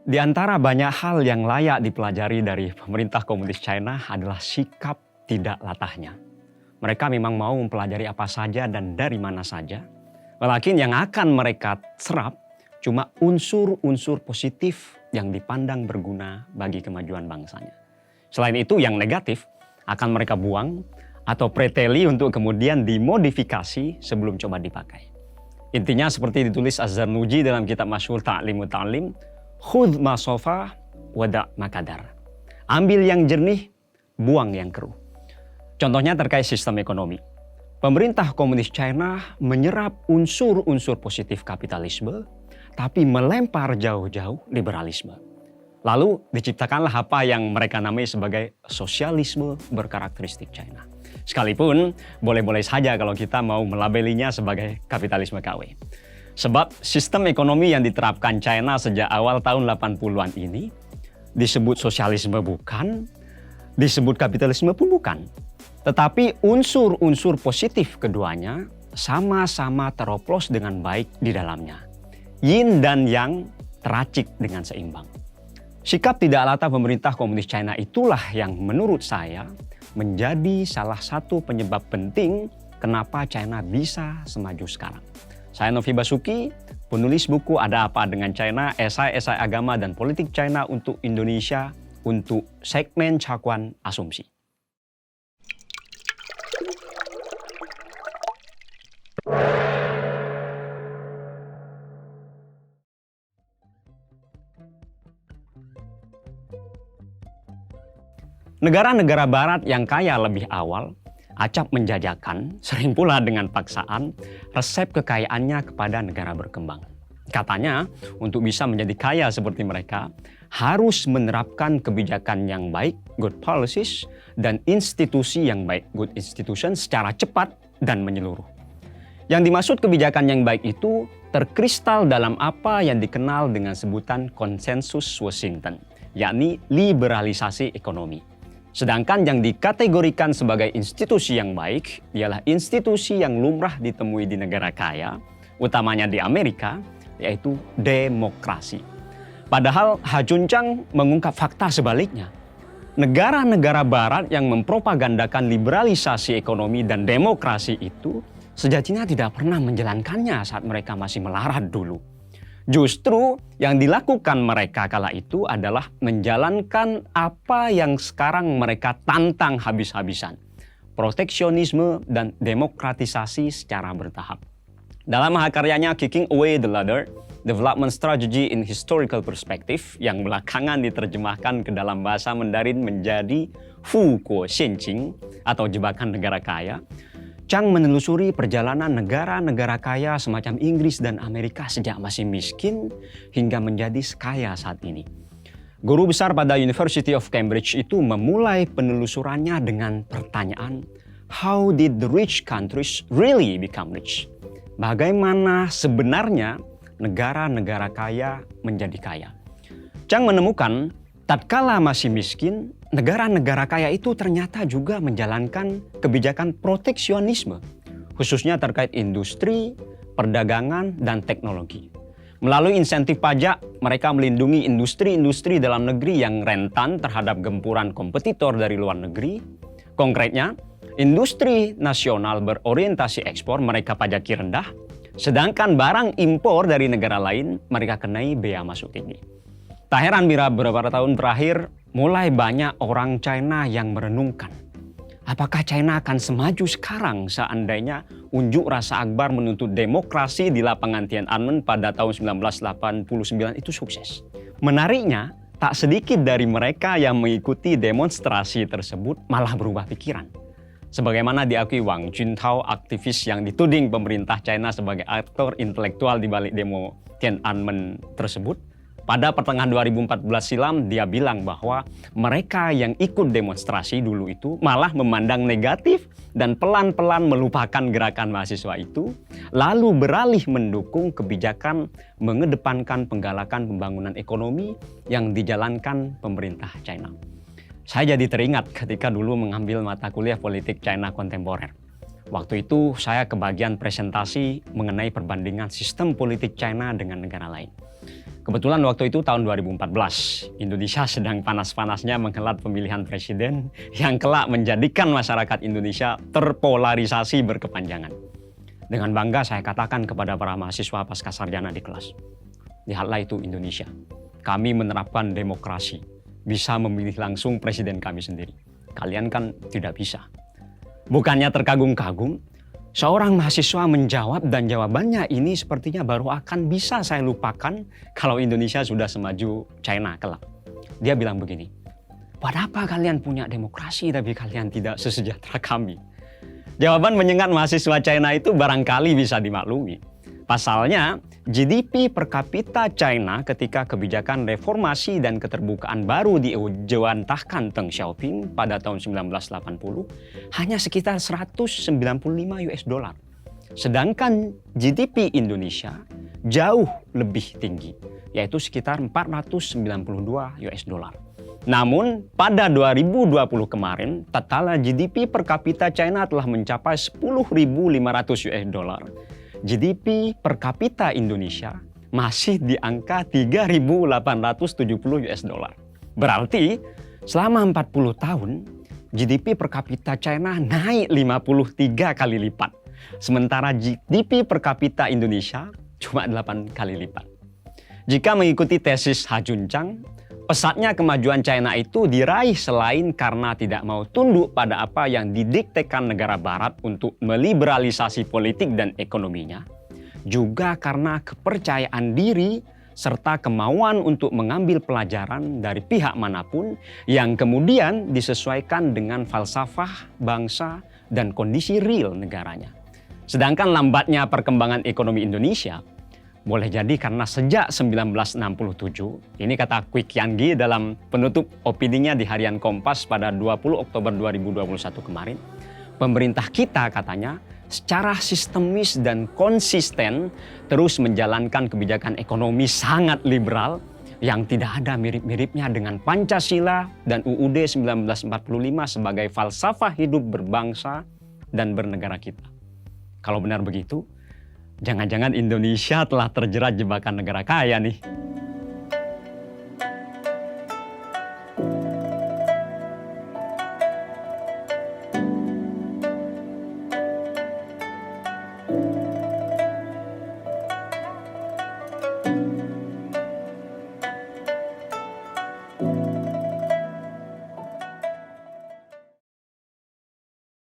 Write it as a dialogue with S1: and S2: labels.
S1: Di antara banyak hal yang layak dipelajari dari pemerintah komunis China adalah sikap tidak latahnya. Mereka memang mau mempelajari apa saja dan dari mana saja. Walakin yang akan mereka serap cuma unsur-unsur positif yang dipandang berguna bagi kemajuan bangsanya. Selain itu yang negatif akan mereka buang atau preteli untuk kemudian dimodifikasi sebelum coba dipakai. Intinya seperti ditulis Az-Zarnuji dalam kitab masyhur Ta'lim wa Ta'lim, khudh ma sofa wada' makadar. Ambil yang jernih, buang yang keruh. Contohnya terkait sistem ekonomi. Pemerintah komunis China menyerap unsur-unsur positif kapitalisme, tapi melempar jauh-jauh liberalisme. Lalu diciptakanlah apa yang mereka namai sebagai sosialisme berkarakteristik China. Sekalipun boleh-boleh saja kalau kita mau melabelinya sebagai kapitalisme KW. Sebab sistem ekonomi yang diterapkan China sejak awal tahun 80-an ini disebut sosialisme bukan, disebut kapitalisme pun bukan. Tetapi unsur-unsur positif keduanya sama-sama teroplos dengan baik di dalamnya. Yin dan Yang teracik dengan seimbang. Sikap tidak latah pemerintah komunis China itulah yang menurut saya menjadi salah satu penyebab penting kenapa China bisa semaju sekarang. Saya Novi Basuki, penulis buku Ada Apa Dengan China, esai-esai agama dan politik China untuk Indonesia untuk segmen Cakuan Asumsi. Negara-negara barat yang kaya lebih awal acap menjajakan, sering pula dengan paksaan, resep kekayaannya kepada negara berkembang. Katanya, untuk bisa menjadi kaya seperti mereka, harus menerapkan kebijakan yang baik, good policies, dan institusi yang baik, good institution, secara cepat dan menyeluruh. Yang dimaksud kebijakan yang baik itu terkristal dalam apa yang dikenal dengan sebutan konsensus Washington, yakni liberalisasi ekonomi. Sedangkan yang dikategorikan sebagai institusi yang baik ialah institusi yang lumrah ditemui di negara kaya, utamanya di Amerika, yaitu demokrasi. Padahal Ha Junchang mengungkap fakta sebaliknya. Negara-negara barat yang mempropagandakan liberalisasi ekonomi dan demokrasi itu sejatinya tidak pernah menjalankannya saat mereka masih melarat dulu. Justru yang dilakukan mereka kala itu adalah menjalankan apa yang sekarang mereka tantang habis-habisan. Proteksionisme dan demokratisasi secara bertahap. Dalam mahakaryanya Kicking Away the Ladder, Development Strategy in Historical Perspective yang belakangan diterjemahkan ke dalam bahasa Mandarin menjadi Fu Guo Xianqing atau jebakan negara kaya, Chang menelusuri perjalanan negara-negara kaya semacam Inggris dan Amerika sejak masih miskin hingga menjadi kaya saat ini. Guru besar pada University of Cambridge itu memulai penelusurannya dengan pertanyaan, how did the rich countries really become rich? Bagaimana sebenarnya negara-negara kaya menjadi kaya? Chang menemukan, tatkala masih miskin, negara-negara kaya itu ternyata juga menjalankan kebijakan proteksionisme, khususnya terkait industri, perdagangan, dan teknologi. Melalui insentif pajak, mereka melindungi industri-industri dalam negeri yang rentan terhadap gempuran kompetitor dari luar negeri. Konkretnya, industri nasional berorientasi ekspor mereka pajaki rendah, sedangkan barang impor dari negara lain mereka kenai bea masuk tinggi. Tak heran bila beberapa tahun terakhir mulai banyak orang China yang merenungkan, apakah China akan semaju sekarang seandainya unjuk rasa akbar menuntut demokrasi di lapangan Tiananmen pada tahun 1989 itu sukses. Menariknya, tak sedikit dari mereka yang mengikuti demonstrasi tersebut malah berubah pikiran. Sebagaimana diakui Wang Juntao, aktivis yang dituding pemerintah China sebagai aktor intelektual di balik demo Tiananmen tersebut, pada pertengahan 2014 silam dia bilang bahwa mereka yang ikut demonstrasi dulu itu malah memandang negatif dan pelan-pelan melupakan gerakan mahasiswa itu, lalu beralih mendukung kebijakan mengedepankan penggalakan pembangunan ekonomi yang dijalankan pemerintah China. Saya jadi teringat ketika dulu mengambil mata kuliah politik China kontemporer. Waktu itu saya kebagian presentasi mengenai perbandingan sistem politik China dengan negara lain. Kebetulan waktu itu tahun 2014, Indonesia sedang panas-panasnya menghelat pemilihan presiden yang kelak menjadikan masyarakat Indonesia terpolarisasi berkepanjangan. Dengan bangga saya katakan kepada para mahasiswa pascasarjana di kelas, lihatlah itu Indonesia. Kami menerapkan demokrasi, bisa memilih langsung presiden kami sendiri. Kalian kan tidak bisa. Bukannya terkagum-kagum, seorang mahasiswa menjawab dan jawabannya ini sepertinya baru akan bisa saya lupakan kalau Indonesia sudah semaju China kelak. Dia bilang begini, buat apa kalian punya demokrasi tapi kalian tidak sesejahtera kami? Jawaban menyengat mahasiswa China itu barangkali bisa dimaklumi. Pasalnya, GDP per kapita China ketika kebijakan reformasi dan keterbukaan baru diejawantahkan Deng Xiaoping pada tahun 1980 hanya sekitar 195 US dollar. Sedangkan GDP Indonesia jauh lebih tinggi, yaitu sekitar 492 US dollar. Namun pada 2020 kemarin, tatkala GDP per kapita China telah mencapai 10.500 US dollar. GDP per kapita Indonesia masih di angka 3.870 US dollar. Berarti selama 40 tahun, GDP per kapita China naik 53 kali lipat. Sementara GDP per kapita Indonesia cuma 8 kali lipat. Jika mengikuti tesis Ha Junchang, pesatnya kemajuan China itu diraih selain karena tidak mau tunduk pada apa yang didiktekan negara barat untuk meliberalisasi politik dan ekonominya, juga karena kepercayaan diri serta kemauan untuk mengambil pelajaran dari pihak manapun yang kemudian disesuaikan dengan falsafah bangsa dan kondisi real negaranya. Sedangkan lambatnya perkembangan ekonomi Indonesia boleh jadi karena sejak 1967, ini kata Kwik Kian Gi dalam penutup opininya di Harian Kompas pada 20 Oktober 2021 kemarin, pemerintah kita katanya secara sistemis dan konsisten terus menjalankan kebijakan ekonomi sangat liberal yang tidak ada mirip-miripnya dengan Pancasila dan UUD 1945 sebagai falsafah hidup berbangsa dan bernegara kita. Kalau benar begitu, jangan-jangan Indonesia telah terjerat jebakan negara kaya nih.